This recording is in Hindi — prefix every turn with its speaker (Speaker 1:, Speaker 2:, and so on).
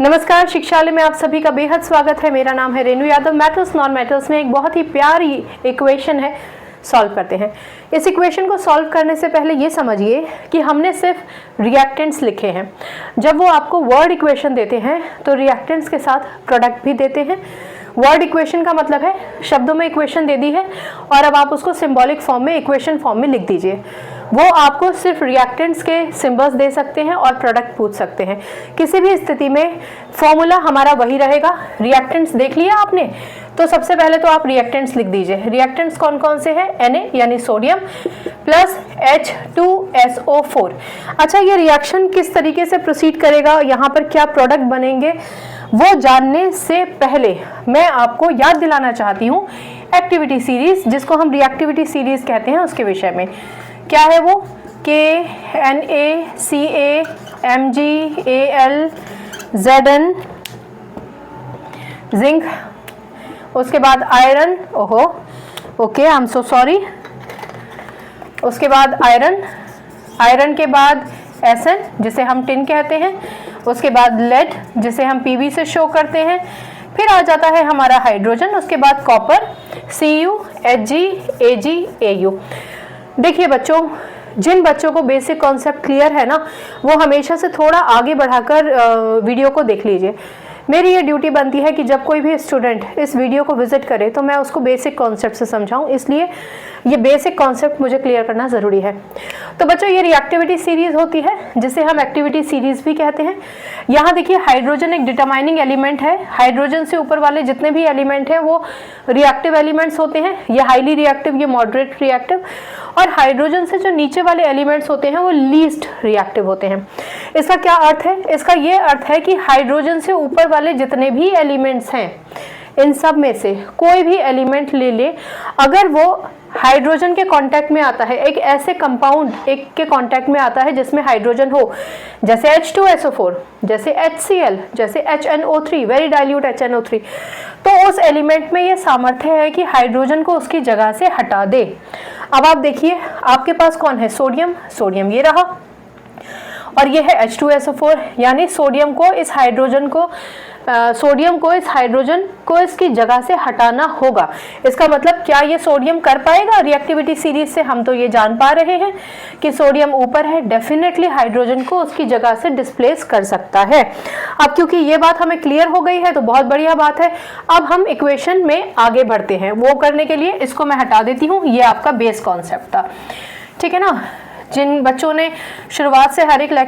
Speaker 1: नमस्कार, शिक्षालय में आप सभी का बेहद स्वागत है। मेरा नाम है Renu Yadav. Matters non metals में एक बहुत ही प्यारी इक्वेशन है, सॉल्व करते हैं। इस इक्वेशन को सॉल्व करने से पहले ये समझिए कि हमने सिर्फ रिएक्टेंट्स लिखे हैं। जब वो आपको वर्ड इक्वेशन देते हैं तो रिएक्टेंट्स के साथ प्रोडक्ट भी देते हैं। वर्ड इक्वेशन का मतलब है शब्दों में इक्वेशन दे दी है और अब आप उसको सिंबॉलिक फॉर्म में, इक्वेशन फॉर्म में लिख दीजिए। वो आपको सिर्फ रिएक्टेंट्स के सिंबल्स दे सकते हैं और प्रोडक्ट पूछ सकते हैं। किसी भी स्थिति में फॉर्मूला हमारा वही रहेगा। रिएक्टेंट्स देख लिया आपने, तो सबसे पहले तो आप रिएक्टेंट्स लिख दीजिए। रिएक्टेंट्स कौन कौन से हैं? Na यानी सोडियम प्लस H2SO4। अच्छा, ये रिएक्शन किस तरीके से प्रोसीड करेगा, यहाँ पर क्या प्रोडक्ट बनेंगे, वो जानने से पहले मैं आपको याद दिलाना चाहती हूँ एक्टिविटी सीरीज, जिसको हम रिएक्टिविटी सीरीज कहते हैं, उसके विषय में। क्या है वो? KNaCaMgAl Zn, जिंक, उसके बाद iron, okay, I am so sorry, उसके बाद आयरन के बाद Sn जिसे हम टिन कहते हैं, उसके बाद लेड जिसे हम Pb से शो करते हैं, फिर आ जाता है हमारा हाइड्रोजन, उसके बाद copper Cu, Hg, Ag, Au। देखिए बच्चों, जिन बच्चों को बेसिक कॉन्सेप्ट क्लियर है ना, वो हमेशा से थोड़ा आगे बढ़ाकर वीडियो को देख लीजिए। मेरी ये ड्यूटी बनती है कि जब कोई भी स्टूडेंट इस वीडियो को विजिट करे तो मैं उसको बेसिक कॉन्सेप्ट से समझाऊं, इसलिए ये बेसिक कॉन्सेप्ट मुझे क्लियर करना ज़रूरी है। तो बच्चों, ये रिएक्टिविटी सीरीज होती है, जिसे हम एक्टिविटी सीरीज भी कहते हैं। यहाँ देखिए, हाइड्रोजन एक डिटरमाइनिंग एलिमेंट है। हाइड्रोजन से ऊपर वाले जितने भी एलिमेंट हैं वो रिएक्टिव एलिमेंट्स होते हैं। ये हाईली रिएक्टिव, ये मॉडरेट रिएक्टिव, और हाइड्रोजन से जो नीचे वाले एलिमेंट्स होते हैं वो लीस्ट रिएक्टिव होते हैं। इसका क्या अर्थ है? इसका ये अर्थ है कि हाइड्रोजन से ऊपर वाले जितने भी एलिमेंट्स हैं, इन सब में से कोई भी एलिमेंट ले ले, अगर वो हाइड्रोजन के कांटेक्ट में आता है, एक ऐसे कंपाउंड एक के कांटेक्ट में आता है जिसमें हाइड्रोजन हो, जैसे H2SO4, जैसे HCl, जैसे HNO3, वेरी डाइल्यूट HNO3, तो उस एलिमेंट में ये सामर्थ्य है कि हाइड्रोजन को उसकी जगह से हटा दे। अब आप देखिए, आपके पास कौन है? सोडियम ये रहा, और ये है H2SO4, यानी सोडियम को इस हाइड्रोजन को इसकी जगह से हटाना होगा। इसका मतलब क्या ये सोडियम कर पाएगा रिएक्टिविटी सीरीज से? हम तो ये जान पा रहे हैं कि सोडियम ऊपर है, डेफिनेटली हाइड्रोजन को उसकी जगह से डिस्प्लेस कर सकता है। अब क्योंकि ये बात हमें क्लियर हो गई है तो बहुत बढ़िया बात है। अब हम इक्वेशन में आगे बढ़ते हैं। वो करने के लिए इसको मैं हटा देती हूँ, ये आपका बेस कॉन्सेप्ट था, ठीक है ना। जिन बच्चों ने शुरुआत से हर एक लेक्चर